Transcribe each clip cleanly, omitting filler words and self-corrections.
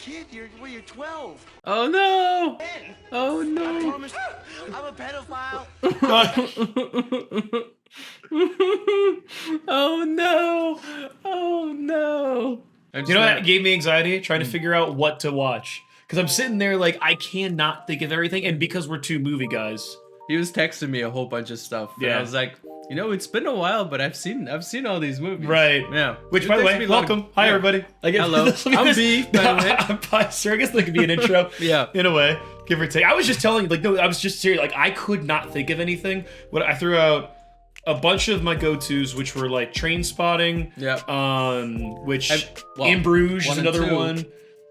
kid. You're 12. Oh no! Oh I no! promise. I'm a pedophile. Oh no! Oh no! You know what gave me anxiety? Trying to figure out what to watch. Because I'm sitting there like, I cannot think of everything. And because we're two movie guys. He was texting me a whole bunch of stuff. Yeah. And I was like, you know, it's been a while, but I've seen all these movies. Right. Yeah. Which, by the way, welcome. Hi, everybody. Hello. I'm B, by the way. I'm Pi, sir. I guess that could be an intro. Yeah. In a way, give or take. I was just telling you, like, no, I was just serious. Like, I could not think of anything. What I threw out a bunch of my go-tos, which were like Train Spotting. Yeah. Which In Bruges is another one.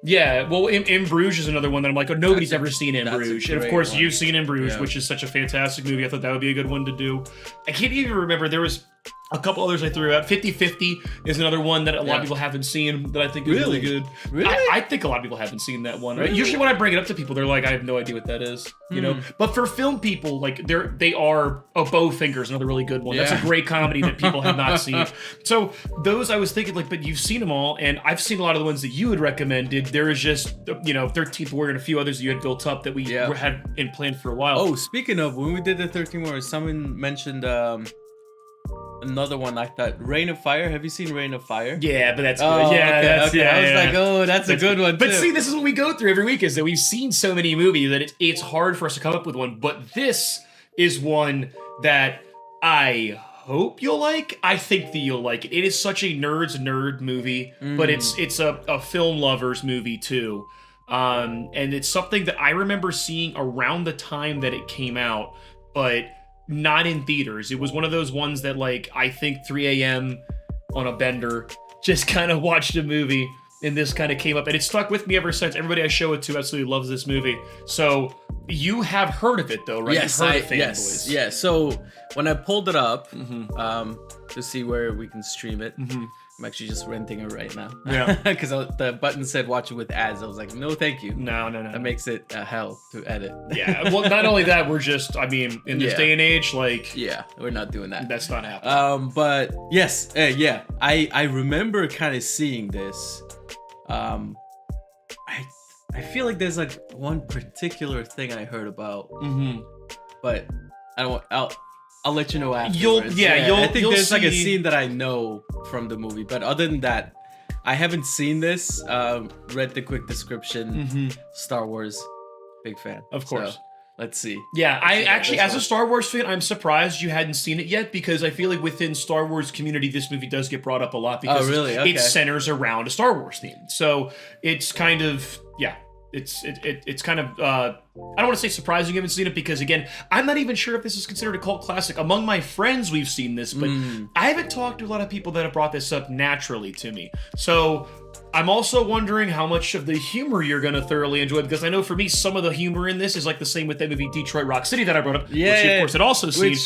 Yeah, well, In Bruges is another one that I'm like, oh, nobody's ever seen In Bruges. And of course, you've seen In Bruges, which is such a fantastic movie. I thought that would be a good one to do. I can't even remember. There was a couple others I threw out. 50-50 is another one that a lot of people haven't seen that I think is really good. Really? I think a lot of people haven't seen that one. Really? Usually when I bring it up to people, they're like, I have no idea what that is. You know? But for film people, like, they are Bowfinger's another really good one. That's a great comedy that people have not seen. So those I was thinking, like, but you've seen them all, and I've seen a lot of the ones that you had recommended. There is just, 13th Warrior and a few others that you had built up that we had in plan for a while. Oh, speaking of, when we did the 13th Warrior, someone mentioned another one like that, Reign of Fire. Have you seen Reign of Fire? Yeah, but that's good. Oh, yeah, okay. I was like, oh, that's a good one too. But see, this is what we go through every week, is that we've seen so many movies that it's hard for us to come up with one. But this is one that I hope you'll like. I think that you'll like it. It is such a nerd's nerd movie, but it's a film lover's movie too. And it's something that I remember seeing around the time that it came out, but not in theaters. It was one of those ones that, like, I think 3 a.m. on a bender, just kind of watched a movie, and this kind of came up, and it stuck with me ever since. Everybody I show it to absolutely loves this movie. So you have heard of it though, right? Yes, You've heard of Fanboys. Yeah. So when I pulled it up to see where we can stream it, I'm actually just renting it right now. Yeah. Because the button said watch it with ads. I was like, no, thank you. No. That makes it hell to edit. Yeah. Well, not only that, we're just, I mean, in this day and age, like, yeah, we're not doing that. That's not happening. But yes, I remember kind of seeing this. I feel like there's like one particular thing I heard about, but I don't want. I'll let you know afterwards. I think there's like a scene that I know from the movie, but other than that, I haven't seen this. Read the quick description. Star Wars, big fan. Of course. So, let's see. Yeah, I actually, as a Star Wars fan, I'm surprised you hadn't seen it yet, because I feel like within Star Wars community, this movie does get brought up a lot because it centers around a Star Wars theme. So it's kind of, it's kind of, I don't want to say surprising you haven't seen it, because again, I'm not even sure if this is considered a cult classic. Among my friends, we've seen this, but I haven't talked to a lot of people that have brought this up naturally to me. So I'm also wondering how much of the humor you're going to thoroughly enjoy, because I know for me, some of the humor in this is like the same with that movie Detroit Rock City that I brought up, which of course had also seen.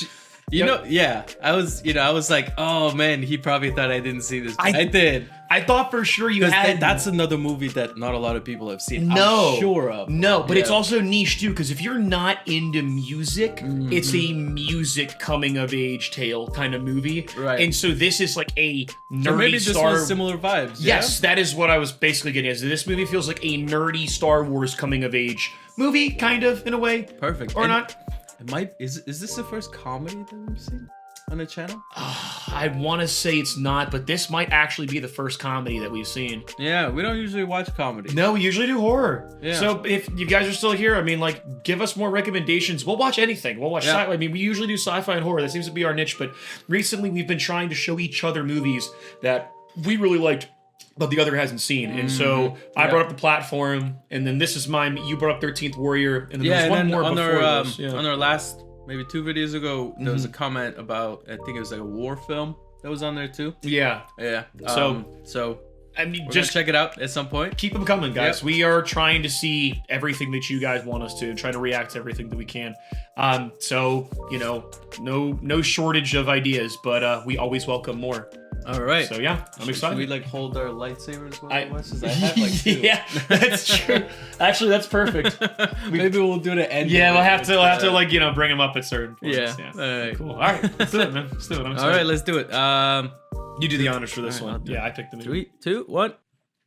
I was like, oh man, he probably thought I didn't see this. I did. I thought for sure you had. That's another movie that not a lot of people have seen. No, I'm sure of. No, but it's also niche too, because if you're not into music, it's a music coming of age tale kind of movie, right? And so this is like a nerdy so maybe this was similar vibes. Yes, that is what I was basically getting at. This movie feels like a nerdy Star Wars coming of age movie, kind of, in a way. Perfect. Or not. It might. Is this the first comedy that we've seen on the channel? I want to say it's not, but this might actually be the first comedy that we've seen. Yeah, we don't usually watch comedy. No, we usually do horror. Yeah. So if you guys are still here, I mean, like, give us more recommendations. We'll watch anything. We'll watch sci-fi. I mean, we usually do sci-fi and horror. That seems to be our niche, but recently we've been trying to show each other movies that we really liked, but the other hasn't seen. And so I brought up the platform, and then this is mine. You brought up 13th Warrior, and then there's one more before this. On our last, maybe 2 videos ago, there was a comment about, I think it was like a war film that was on there too. Yeah. So I mean, just check it out at some point. Keep them coming, guys. Yep. We are trying to see everything that you guys want us to, and try to react to everything that we can. So, no shortage of ideas, but we always welcome more. All right. So yeah, I'm excited. Should we like hold our lightsabers while we watch this? I have like 2. Yeah, that's true. Actually, that's perfect. Maybe we'll do the end. Yeah, we'll have to like bring them up at certain points. Yeah. All right. Cool. All right, let's do it, man. Let's do it. All right, let's do it. You do the honors for this one. Yeah, I picked the movie. 3, 2, 1.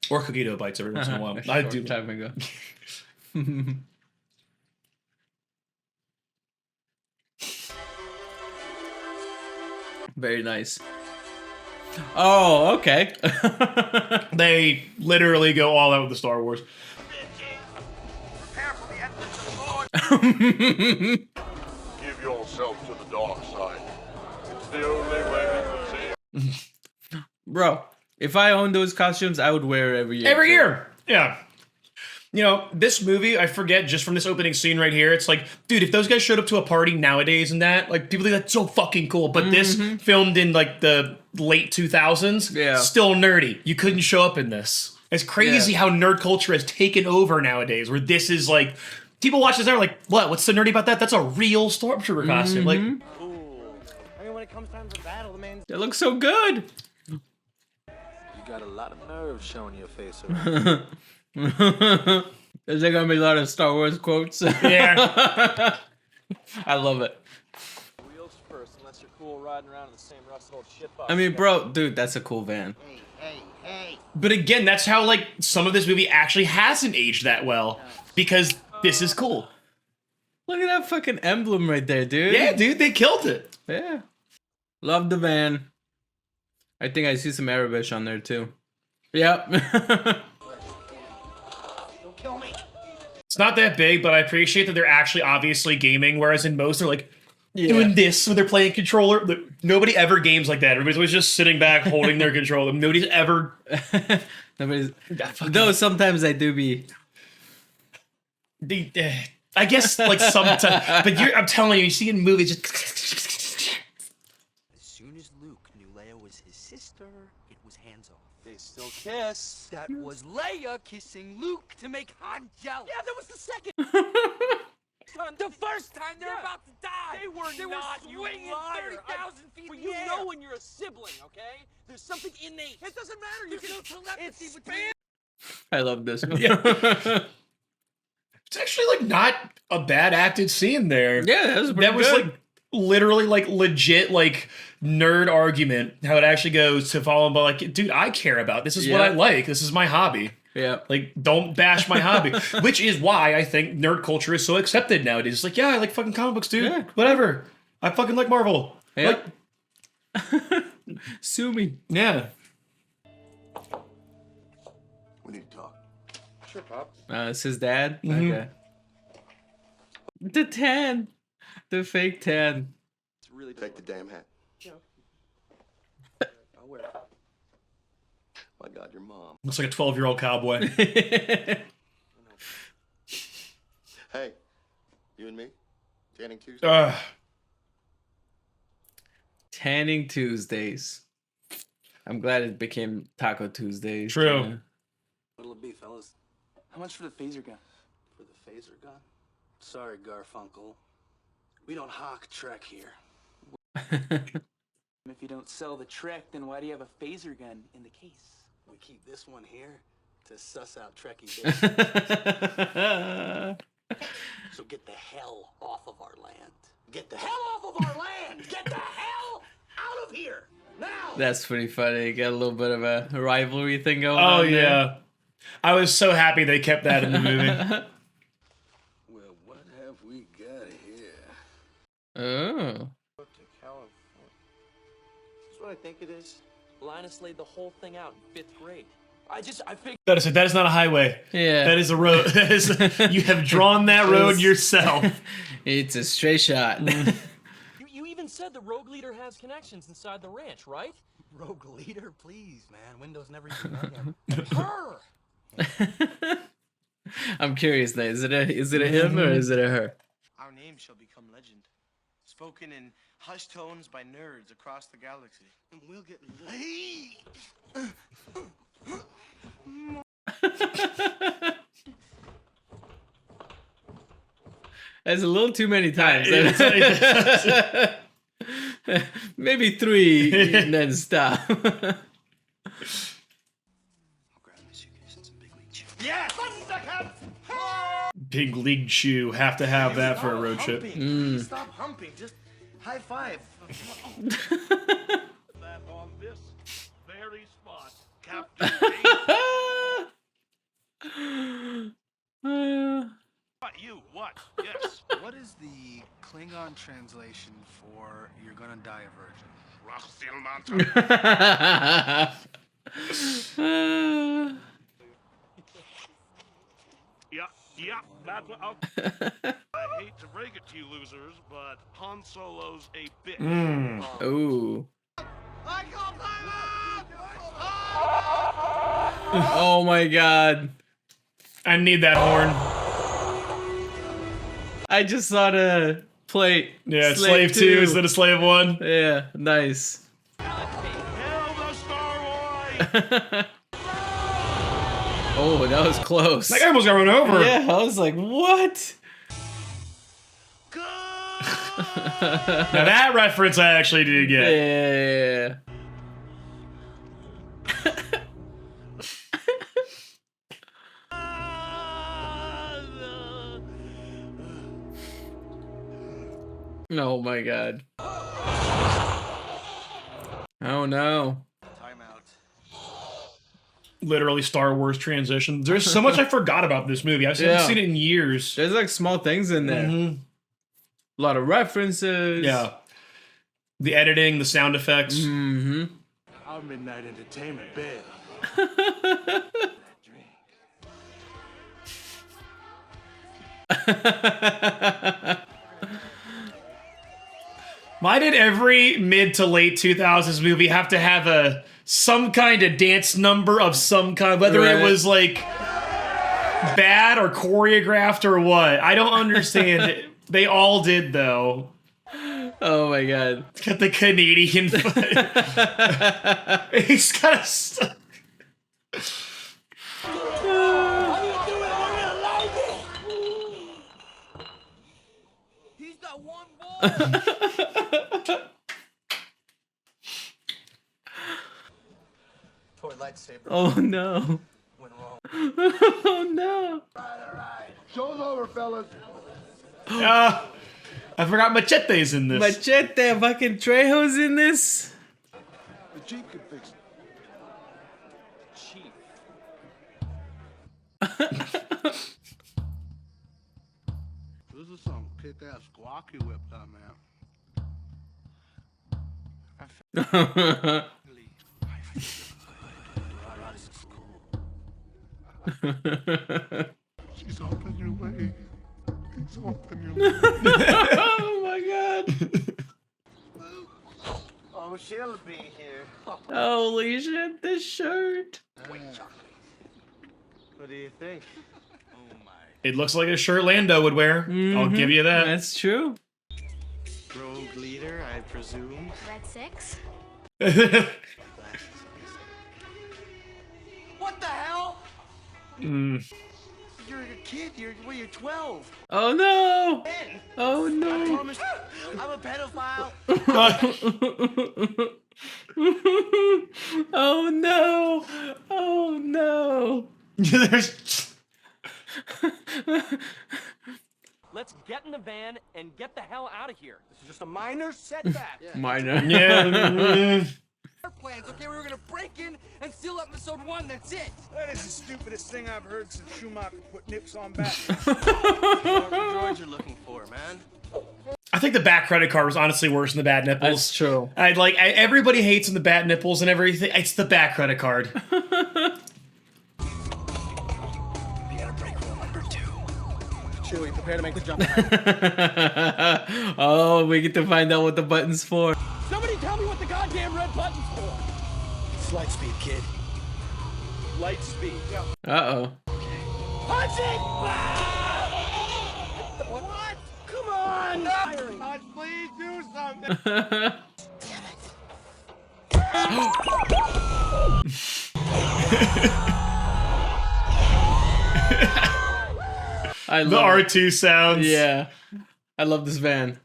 Or cookie dough bites every once in a while. I do. Time ago. Very nice. Oh, okay. They literally go all out with the Star Wars. Give yourself to the dark side. It's the only way to see. Bro, if I owned those costumes, I would wear it every year. Every year! Yeah. You know, this movie, I forget just from this opening scene right here, it's like, dude, if those guys showed up to a party nowadays and that, like, people think that's so fucking cool. But this, filmed in, like, the late 2000s, still nerdy. You couldn't show up in this. It's crazy how nerd culture has taken over nowadays, where this is, like, people watch this and are like, what? What's so nerdy about that? That's a real Stormtrooper costume. Like, Ooh. I mean, when it comes time for battle, the man. It looks so good. You got a lot of nerve showing your face. Is there gonna be a lot of Star Wars quotes? yeah. I love it. Wheels first, unless you're cool riding around in the same rusted old shitbox. I mean, bro, dude, that's a cool van. Hey. But again, that's how, like, some of this movie actually hasn't aged that well. Because this is cool. Look at that fucking emblem right there, dude. Yeah, dude, they killed it. Yeah. Love the van. I think I see some Arabish on there too. Yep. Kill me. It's not that big, but I appreciate that they're actually obviously gaming, whereas in most they're like doing this when they're playing controller. Nobody ever games like that. Everybody's always just sitting back holding their controller. Nobody's ever. Though sometimes I do be. I guess like sometimes, but I'm telling you, you see in movies just. As soon as Luke knew Leia was his sister, it was hands off. They still kiss. That was Leia kissing Luke to make Han jealous. Yeah, that was the second. The first time they're about to die. They were swinging 30,000 feet in the air. You know when you're a sibling, okay? There's something innate. It doesn't matter. You can telepathy between. I love this. It's actually like not a bad acted scene there. Yeah, that was pretty That was good. like literally like legit like nerd argument. How it actually goes to follow him, but like, dude, I care about this. Is what I like. This is my hobby. Yeah. Like, don't bash my hobby. Which is why I think nerd culture is so accepted nowadays. It's like, yeah, I like fucking comic books, dude. Yeah. Whatever. I fucking like Marvel. Yep. Like, Sue me. yeah. We need to talk. Sure, Pop. It's his dad? Okay. The tan. The fake tan. It's really Take the damn hat. I'll wear it. My God, your mom. Looks like a 12-year-old cowboy. Hey, you and me? Tanning Tuesday? Tanning Tuesdays. I'm glad it became Taco Tuesdays. True. Yeah. What'll it be, fellas? How much for the phaser gun? For the phaser gun? Sorry, Garfunkel. We don't hawk Trek here. If you don't sell the Trek, then why do you have a phaser gun in the case? We keep this one here to suss out Trekkie bits. So get the hell off of our land. Get the hell off of our land! Get the hell out of here! Now! That's pretty funny. Got a little bit of a rivalry thing going Oh, on there. yeah. I was so happy they kept that in the movie. Well, what have we got here? Oh. To California. That's what I think it is. Linus laid the whole thing out in 5th grade. I figured. That is not a highway. Yeah. That is a road. That is you have drawn that road yourself. It's a straight shot. You even said the rogue leader has connections inside the ranch, right? Rogue leader, please, man. Windows never even met him. Her! I'm curious now. Is it a him or is it a her? Our name shall become legend, spoken in hushed tones by nerds across the galaxy, and we'll get laid. That's a little too many times. Maybe 3 and then stop. I'll grab my suitcase and some big league chew. Yes! Big League Chew. Have to have that for a road trip. Stop humping. Just high five. That on this very spot, Captain you. What? Yes. What is the Klingon translation for "You're gonna die a virgin"? Yeah, that's what I hate to break it to you losers, but Han Solo's a bitch. Ooh. Oh my god. I need that horn. I just saw the plate. Yeah, Slave 2 instead of Slave 1. Yeah, nice. Hell the Star Wars! Oh, that was close. That guy almost got run over. Yeah, I was like, what? Now that reference I actually do get. Yeah. Oh my god. Oh no. Timeout. Literally Star Wars transition. There's so much I forgot about this movie. I've Yeah. seen it in years. There's like small things in there. A lot of references. Yeah. The editing, the sound effects. Mm-hmm. Our midnight entertainment bed. Why did every mid to late 2000s movie have to have some kind of dance number of some kind, whether it was like bad or choreographed or what? I don't understand it. They all did though. Oh my god. It's got the Canadian foot. He's got a He's got one ball. Toy lightsaber Oh no. went wrong. Oh no. Show's over, fellas. I forgot Machete's in this. Machete, fucking Trejo's in this. The Jeep can fix it. Chief. This is some kick-ass squawky whip done, man. She's off in your way. He's off in your way. Oh my god. Oh, she'll be here. Holy shit, this shirt. What do you think? It looks like a shirt Lando would wear. I'll give you that. That's true. Rogue leader, I presume. Red 6? What the hell? Mm. You're a kid. You're 12. Oh no. Oh I no. promise. I'm a pedophile. Oh no. Oh no. There's Let's get in the van and get the hell out of here. This is just a minor setback. Minor. yeah. Our plans, okay? We were gonna break in and steal episode 1. That's it. That is the stupidest thing I've heard since Schumacher put nips on back. What droids you're looking for, man? I think the back credit card was honestly worse than the bad nipples. That's true. Everybody hates on the bad nipples and everything. It's the back credit card. Chewie, prepare to make the jump. Oh, we get to find out what the button's for. Somebody tell me what the goddamn red button's for. It's light speed, kid. Light speed. Yeah. Uh-oh. Punch it! What? Come on! God, please do something. I The love R2 sounds. Yeah. I love this van.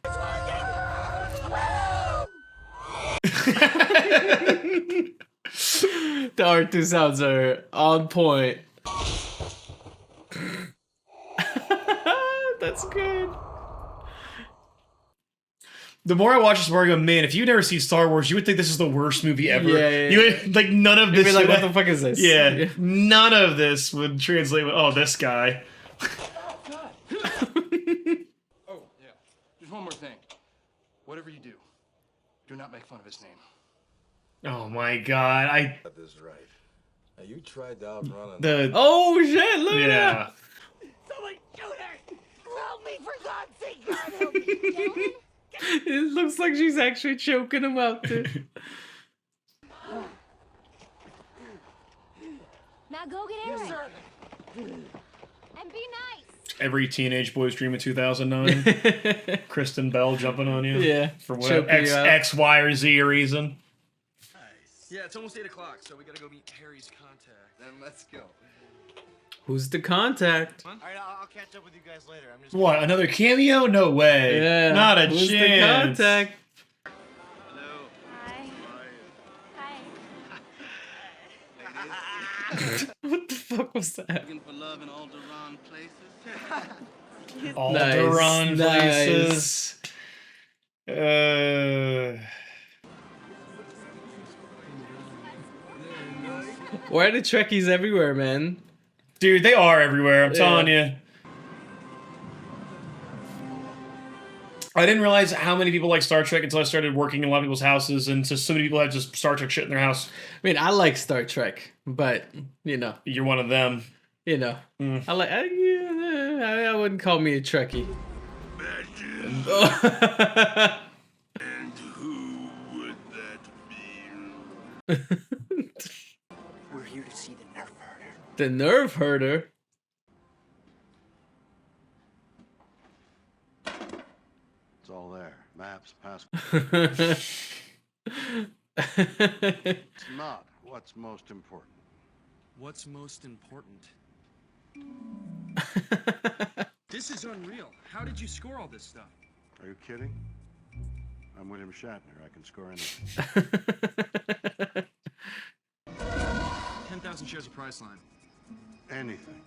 The R2 sounds are on point. That's good. The more I watch this, the more I go, man, if you've never seen Star Wars, you would think this is the worst movie ever. Yeah. You would, like, none of You'd this. be like, would- what the fuck is this? Yeah, none of this would translate with, oh, this guy. one more thing. Whatever you do, do not make fun of his name. Oh my god, That is right. Now you tried to outrun Oh shit! Look at that. Someone shoot her! Help me, for God's sake! God help me! Gentlemen? It looks like she's actually choking him out too. Now go get Aaron. And be nice. every teenage boy's dream of 2009. Kristen Bell jumping on you. Yeah. For what X, Y, or Z reason. Nice. Yeah, it's almost 8 o'clock, so we gotta go meet Harry's contact. Then let's go. Who's the contact? All right, I'll catch up with you guys later. I'm just What, another cameo? No way. Yeah. Not a Who's chance. the contact? Hello. Hi. Hi. What the fuck was that? Looking for love in all the wrong places. All Nice, the wrong nice. places. Why are the Trekkies everywhere, man? Dude, they are everywhere, I'm telling you. I didn't realize how many people like Star Trek until I started working in a lot of people's houses, and so many people have just Star Trek shit in their house. I mean, I like Star Trek, but you know, You're one of them. you know, I like. I wouldn't call me a Trekkie. And who would that be? We're here to see the nerf herder. The nerve herder. It's all there. Maps, passports. It's not what's most important. What's most important? This is unreal. How did you score all this stuff? Are you kidding? I'm William Shatner. I can score anything. 10,000 shares of Priceline. Anything.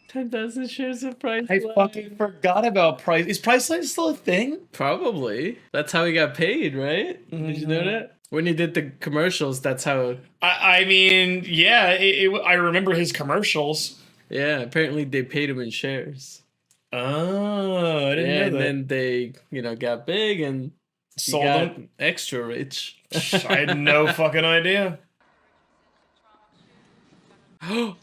10,000 shares of Price. I fucking forgot about Price. Is Priceline still a thing? Probably. That's how he got paid, right? Did you know that? When he did the commercials, that's how. I mean, yeah, I remember his commercials. Yeah, apparently they paid him in shares. Oh, I didn't know And that. then they, got big and he Sold got them? extra rich. I had no fucking idea. Your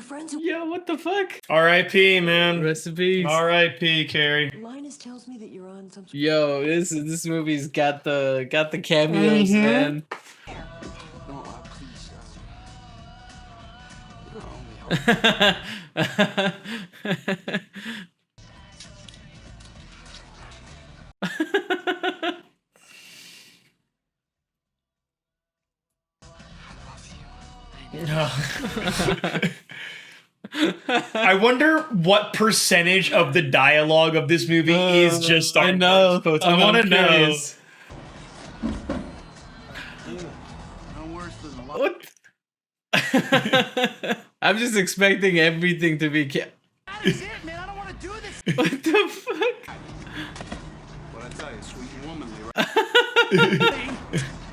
friends Yo, what the fuck? R.I.P. man. Recipes. R.I.P. Carrie. Linus tells me that you're on some Yo, this movie's got the cameos, man. No, please. I wonder what percentage of the dialogue of this movie is just Star I know. Wars. I want to know. curious. No worse than a lot. What? I'm just expecting everything to be. That is it, man. I don't want to do this. What the fuck? What I tell you, sweet and womanly, right?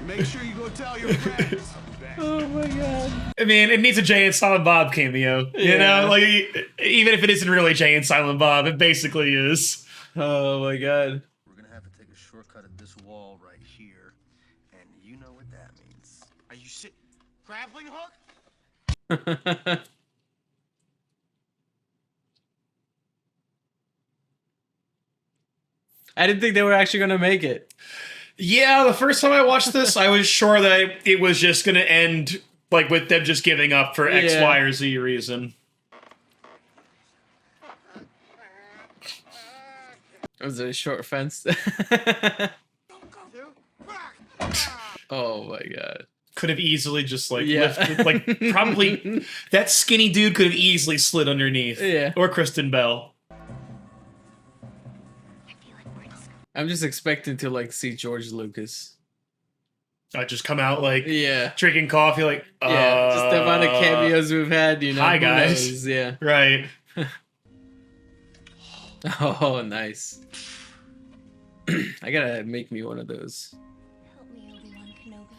Make sure you go tell your friends. Oh my god. I mean, it needs a Jay and Silent Bob cameo. You Yeah. know, like even if it isn't really Jay and Silent Bob, it basically is. Oh my god. We're gonna have to take a shortcut at this wall right here, and you know what that means. Are you sick? Grappling hook? I didn't think they were actually gonna make it. Yeah, the first time I watched this, I was sure that it was just going to end like with them just giving up for X, Yeah. Y, or Z reason. Was it a short fence? Oh my god. Could have easily just like Yeah. lifted, like probably that skinny dude could have easily slid underneath. Yeah. Or Kristen Bell. I'm just expecting to like see George Lucas. I just come out like Yeah. drinking coffee, like Yeah. Just the amount of cameos we've had, Hi, who guys. knows? Yeah. Right. Oh, nice. I gotta make me one of those. Help me, Obi-Wan Kenobi.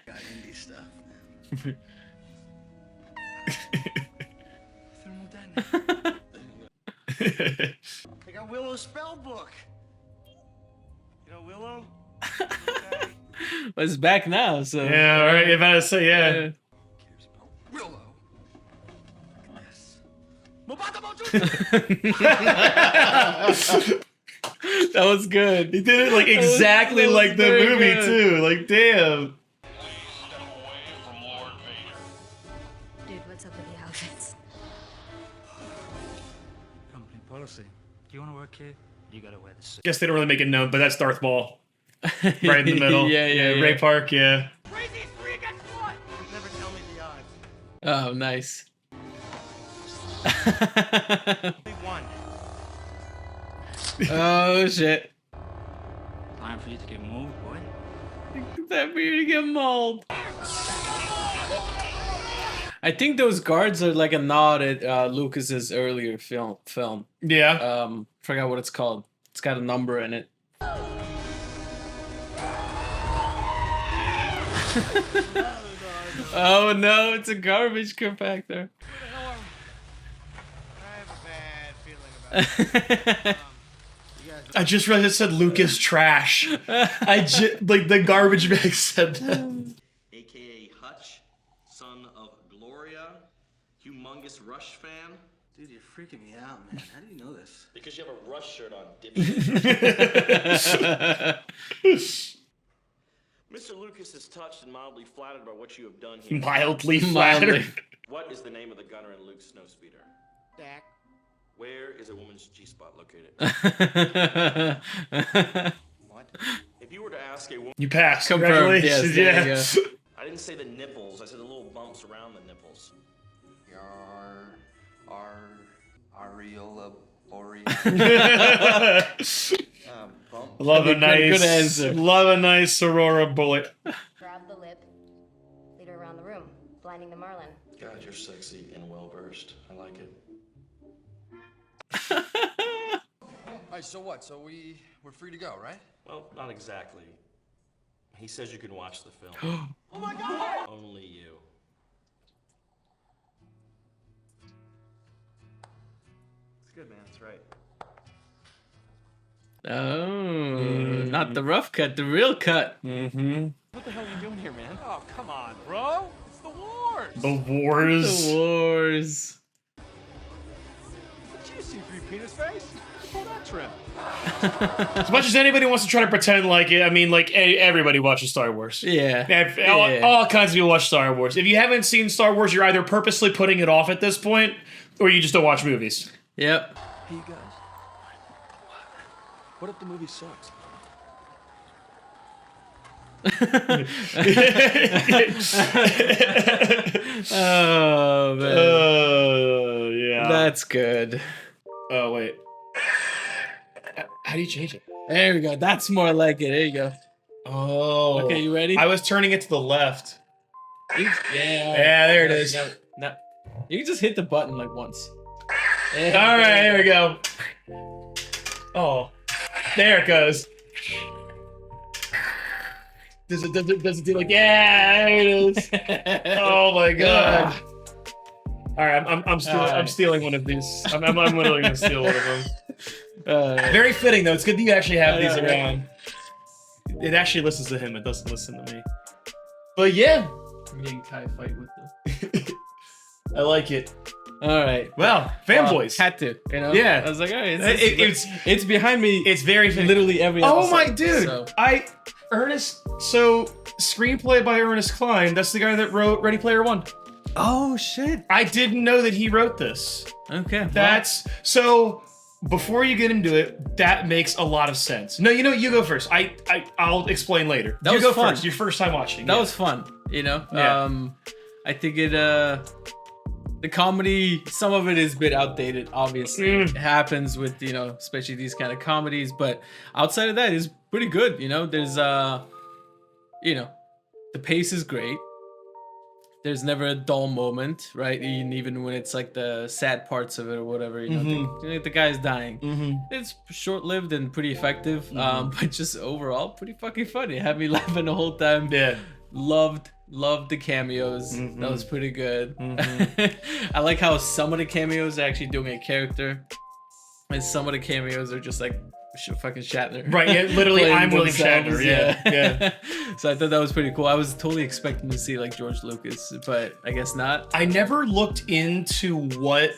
Got indie stuff. Thermal detonator. Hey got Willow's spell book. You know Willow? Okay. Well, it's back now, so. Yeah, right. If I say yeah. Willow. That was good. He did it like exactly that was like the very movie good. too. Like damn. Dude, what's up with the outfits? Company policy. Do you want to work here? You gotta wear the suit. Guess they don't really make it known, but that's Darth Maul. Right in the middle. Yeah. Ray Park, yeah. Crazy 3 against 1. Never tell me the odds. Oh, nice. Only one. Oh shit. Time for you to get moved, boy. That for you to get mauled. I think those guards are like a nod at Lucas's earlier film. Yeah. Forgot what it's called. It's got a number in it. Oh no, it's a garbage compactor. I have a bad feeling about it. I just realized it said Lucas trash. Like the garbage bag said that. AKA Hutch, son of Gloria, humongous Rush fan. Dude, you're freaking me out, man. How do you know this? Because you have a Rush shirt on, dipshit. Mr. Lucas is touched and mildly flattered by what you have done here. Mildly flattered. What is the name of the gunner in Luke's snowspeeder? Dak. Where is a woman's G-spot located? What? If you were to ask a woman... You passed. Confirmed, yes, Congratulations. there Yeah. you go. I didn't say the nipples, I said the little bumps around the nipples. Areola borea. Bump. Love a nice, good answer. Love a nice Aurora bullet. Grab the lip, lead her around the room, blinding the Marlin. God, you're sexy and well-versed. I like it. Alright, so what? So we're free to go, right? Well, not exactly. He says you can watch the film. Oh my God! Only you. It's good, man. It's right. Oh, not the rough cut, the real cut. Mm-hmm. What the hell are you doing here, man? Oh, come on, bro. It's the wars. The wars. The wars. Did you see 3 penis face? Pull that trim. As much as anybody wants to try to pretend like it, I mean, like everybody watches Star Wars. Yeah. All kinds of people watch Star Wars. If you haven't seen Star Wars, you're either purposely putting it off at this point, or you just don't watch movies. Yep. Hey, you guys. What if the movie sucks? Oh man. Oh yeah. That's good. Oh wait. How do you change it? There we go. That's more like it. There you go. Oh. Okay, you ready? I was turning it to the left. Yeah. Yeah, there it is. No. You can just hit the button like once. All right, here we go. Oh, there it goes. Does it do like, yeah, there it is. Oh my god. All right, I'm stealing one of these. I'm literally gonna steal one of them. Very fitting though. It's good that you actually have these around. It actually listens to him. It doesn't listen to me. But yeah, I'm getting Kai fight with them. I like it. All right. Well, Fanboys. Had to, you know. Yeah. I was like, all right. It's behind me. It's very fitting. Literally every episode. Oh my dude! So. So screenplay by Ernest Cline. That's the guy that wrote Ready Player One. Oh shit! I didn't know that he wrote this. Okay. That's so. Before you get into it, that makes a lot of sense. No, you go first. I'll explain later. That you was go fun. first. Your first time watching. That was fun. You know. Yeah. I think it. The comedy, some of it is a bit outdated. Obviously, it happens with especially these kind of comedies. But outside of that, it's pretty good. You know, there's the pace is great. There's never a dull moment, right? Even when it's like the sad parts of it or whatever, the guy's dying. It's short-lived and pretty effective, but just overall pretty fucking funny. It had me laughing the whole time. Yeah. Loved the cameos. That was pretty good. I like how some of the cameos are actually doing a character. And some of the cameos are just like fucking Shatner. Right, yeah, literally, I'm William Shatner. Yeah. So I thought that was pretty cool. I was totally expecting to see like George Lucas, but I guess not. I never looked into what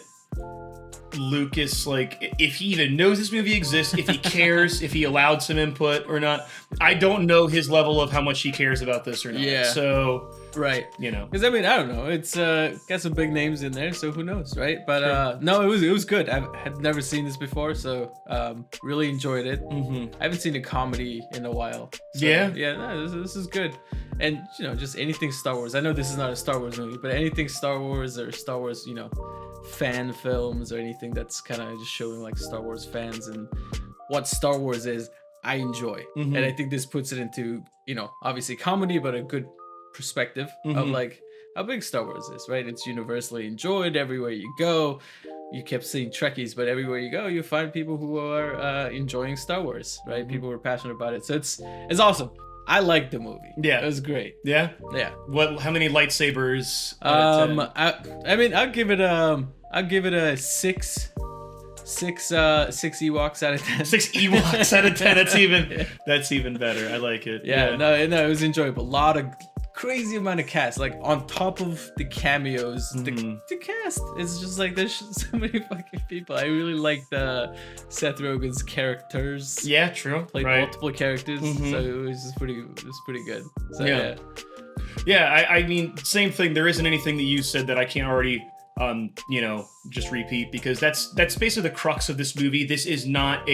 Lucas, like, if he even knows this movie exists, if he cares, if he allowed some input or not. I don't know his level of how much he cares about this or not. Yeah. So, right. You know. Because I mean, I don't know. It's got some big names in there, so who knows, right? But no, it was good. I had never seen this before, so really enjoyed it. Mm-hmm. I haven't seen a comedy in a while. So, yeah. No, this is good. And you know, just anything Star Wars. I know this is not a Star Wars movie, but anything Star Wars or Star Wars, you know, fan films or anything that's kind of just showing like Star Wars fans and what Star Wars is, I enjoy. Mm-hmm. And I think this puts it into, you know, obviously comedy, but a good perspective of like how big Star Wars is, right? It's universally enjoyed everywhere you go. You kept seeing Trekkies, but everywhere you go, you find people who are enjoying Star Wars, right? People who are passionate about it. So it's awesome. I liked the movie. Yeah, it was great. Yeah. What? How many lightsabers? I mean, I'll give it a six Ewoks out of 10. 6 Ewoks out of 10. That's even better. I like it. Yeah. No, it was enjoyable. A lot of crazy amount of cast, like on top of the cameos. The cast is just like there's so many fucking people. I really liked Seth Rogen's characters. Yeah, true. Played multiple characters, so it was pretty good. So yeah. I mean, same thing. There isn't anything that you said that I can't already just repeat, because that's basically the crux of this movie. This is not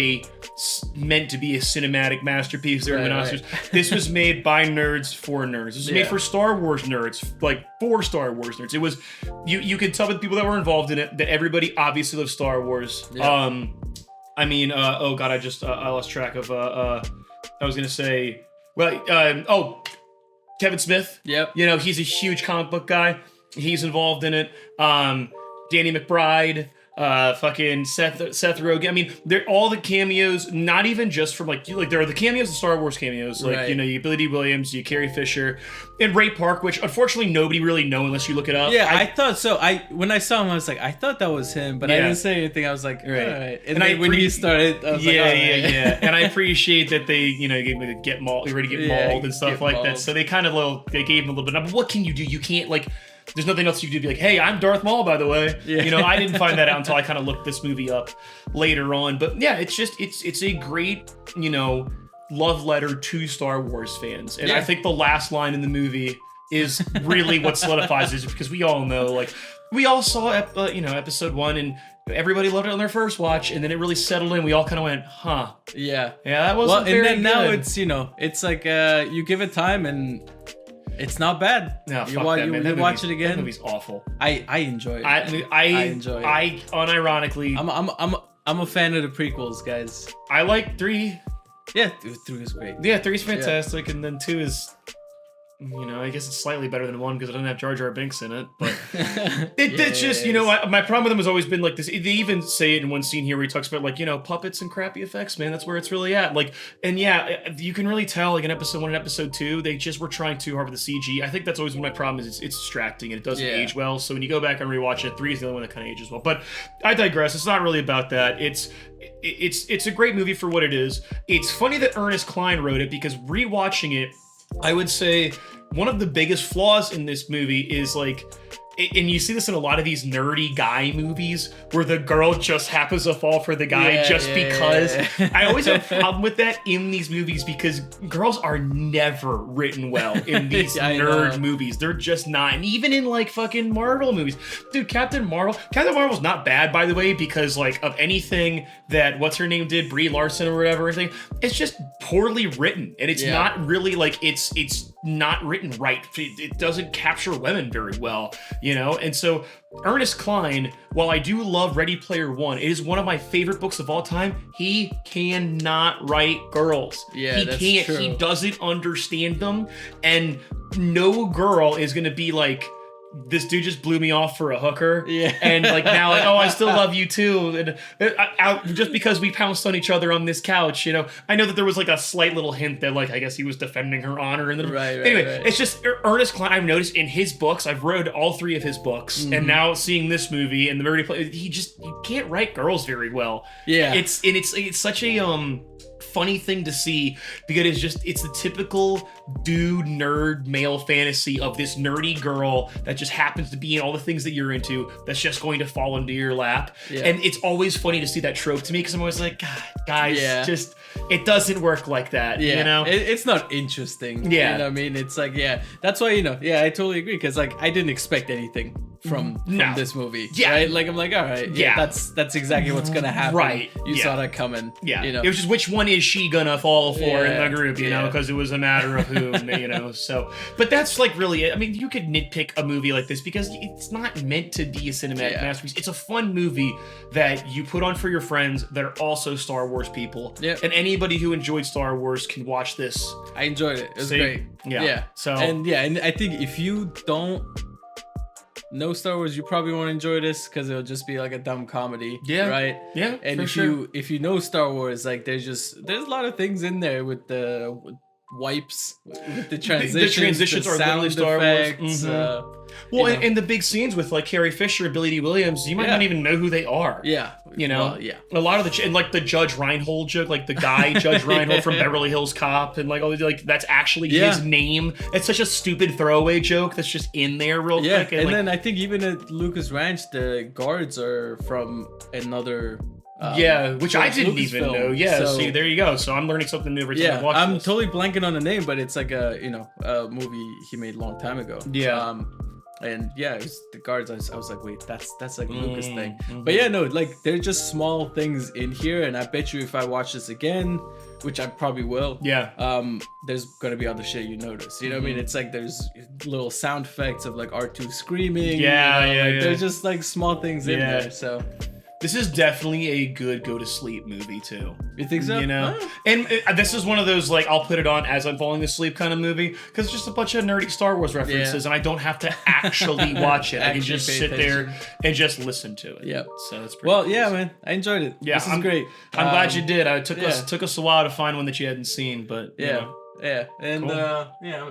meant to be a cinematic masterpiece. Right. This was made by nerds for nerds. This was made for Star Wars nerds, like for Star Wars nerds. It was you could tell by the people that were involved in it that everybody obviously loves Star Wars. Yeah. I mean, oh god, I lost track of I was gonna say, Kevin Smith. Yep. You know, he's a huge comic book guy. He's involved in it. Danny McBride, fucking Seth Rogen. I mean, they're all the cameos, not even just from like there are the cameos, the Star Wars cameos, like you know, you Billy D. Williams, you Carrie Fisher, and Ray Park, which unfortunately nobody really know unless you look it up. Yeah, I thought so. When I saw him, I was like, I thought that was him, but I didn't say anything. I was like, all right. And then when he started, I was like, all right. Yeah. And I appreciate that they, you know, gave me the get mauled, ready to get mauled and stuff like that. So they kind of they gave him a little bit. But what can you do? You can't like. There's nothing else you can do. Be like, hey, I'm Darth Maul, by the way. Yeah. You know, I didn't find that out until I kind of looked this movie up later on. But yeah, it's a great, you know, love letter to Star Wars fans. And I think the last line in the movie is really what solidifies it, because we all know, like, we all saw, episode 1, and everybody loved it on their first watch, and then it really settled in. We all kind of went, huh. Yeah, that wasn't very good. And then now it's, you know, it's like you give it time and it's not bad. No, you watch it again. That movie's awful. I enjoy it. I enjoy it. I unironically. I'm a fan of the prequels, guys. I like 3. Yeah, 3 is great. Yeah, 3 is fantastic, and then 2 is, you know, I guess it's slightly better than 1 because it doesn't have Jar Jar Binks in it. But it's just, you know, my problem with them has always been like this. They even say it in one scene here where he talks about, like, you know, puppets and crappy effects, man. That's where it's really at. Like, and yeah, you can really tell, like in episode 1 and episode 2, they just were trying too hard with the CG. I think that's always been my problem, is it's distracting and it doesn't age well. So when you go back and rewatch it, 3 is the only one that kind of ages well. But I digress. It's not really about that. It's a great movie for what it is. It's funny that Ernest Cline wrote it, because rewatching it, I would say one of the biggest flaws in this movie is like, and you see this in a lot of these nerdy guy movies where the girl just happens to fall for the guy because. I always have a problem with that in these movies, because girls are never written well in these nerd movies. They're just not. And even in like fucking Marvel movies. Dude, Captain Marvel's not bad, by the way, because like of anything that what's her name did, Brie Larson or whatever, it's just poorly written. And it's not really like it's not written right. It doesn't capture women very well, you know? And so Ernest Cline, while I do love Ready Player One, it is one of my favorite books of all time. He cannot write girls. Yeah, he can't. True. He doesn't understand them. And no girl is going to be like, this dude just blew me off for a hooker. Yeah. And like now, like, oh, I still love you too. And just because we pounced on each other on this couch, you know, I know that there was like a slight little hint that like, I guess he was defending her honor. And then, anyway, it's just Ernest Cline. I've noticed in his books, I've read all 3 of his books, and now seeing this movie and the very play, he can't write girls very well. Yeah. It's such a funny thing to see because it's the typical dude nerd male fantasy of this nerdy girl that just happens to be in all the things that you're into that's just going to fall into your lap. And it's always funny to see that trope to me because I'm always like, God, guys, just it doesn't work like that. You know, it's not interesting. Yeah, you know what I mean, it's like that's why, you know, I totally agree because like I didn't expect anything from this movie. Right, like I'm like, all right, that's exactly what's gonna happen. Right, you saw that coming. You know, it was just which one is she gonna fall for in the group, you know, because it was a matter of whom, you know. So, but that's like really it. I mean, you could nitpick a movie like this because it's not meant to be a cinematic masterpiece. It's a fun movie that you put on for your friends that are also Star Wars people. And anybody who enjoyed Star Wars can watch this. I enjoyed it. It was great. So and I think if you don't know Star Wars, you probably won't enjoy this because it'll just be like a dumb comedy. Right. And if you know Star Wars, like there's a lot of things in there with the wipes, with the transitions. The transitions are literally Star Wars. Well, and the big scenes with like Carrie Fisher and Billy D. Williams, you might not even know who they are. You know, a lot of and like the Judge Reinhold joke, like the guy Judge Reinhold from Beverly Hills Cop, and like all these, like that's actually his name. It's such a stupid throwaway joke that's just in there real quick. And then I think even at Lucas Ranch, the guards are from another. Which I didn't even know. So, see, there you go. So I'm learning something new every time I watch I'm this. totally blanking on the name, but it's like a movie he made a long time ago. And it was the guards. I was like, wait, that's like a Lucas thing. But like they're just small things in here, and I bet you if I watch this again, which I probably will, there's gonna be other shit you notice. You know what I mean? It's like there's little sound effects of like R2 screaming. There's just like small things in there. So this is definitely a good go to sleep movie too. You think so? You know, and this is one of those like I'll put it on as I'm falling asleep kind of movie because it's just a bunch of nerdy Star Wars references, and I don't have to actually watch it. I can just sit there and just listen to it. So that's pretty cool. Man, I enjoyed it. This is great. I'm glad you did. It took us a while to find one that you hadn't seen, but you know. And cool. I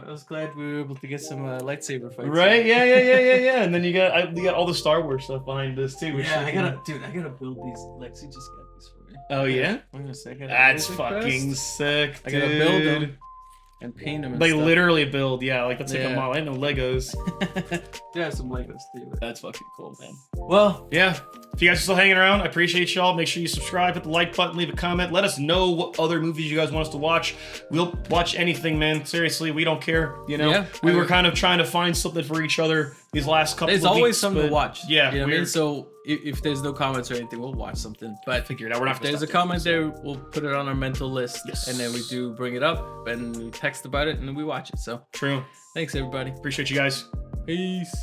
was glad we were able to get some lightsaber fights. Right? Yeah. And then you got all the Star Wars stuff behind this too. I gotta build these. Lexi just got these for me. Oh yeah? I'm gonna say that's fucking sick. I gotta build them and paint them. They literally build, like that's like a model. I know Legos. Yeah, some Legos too. That's fucking cool, man. Well, if you guys are still hanging around, I appreciate y'all. Make sure you subscribe, hit the like button, leave a comment. Let us know what other movies you guys want us to watch. We'll watch anything, man. Seriously, we don't care. You know, we were kind of trying to find something for each other these last couple of weeks. There's always something to watch. Yeah, you know what I mean? So if there's no comments or anything, we'll watch something. But figure it out. We're not. If there's a comment there, we'll put it on our mental list, and then we do bring it up and we text about it, and then we watch it. So true. Thanks, everybody. Appreciate you guys. Peace.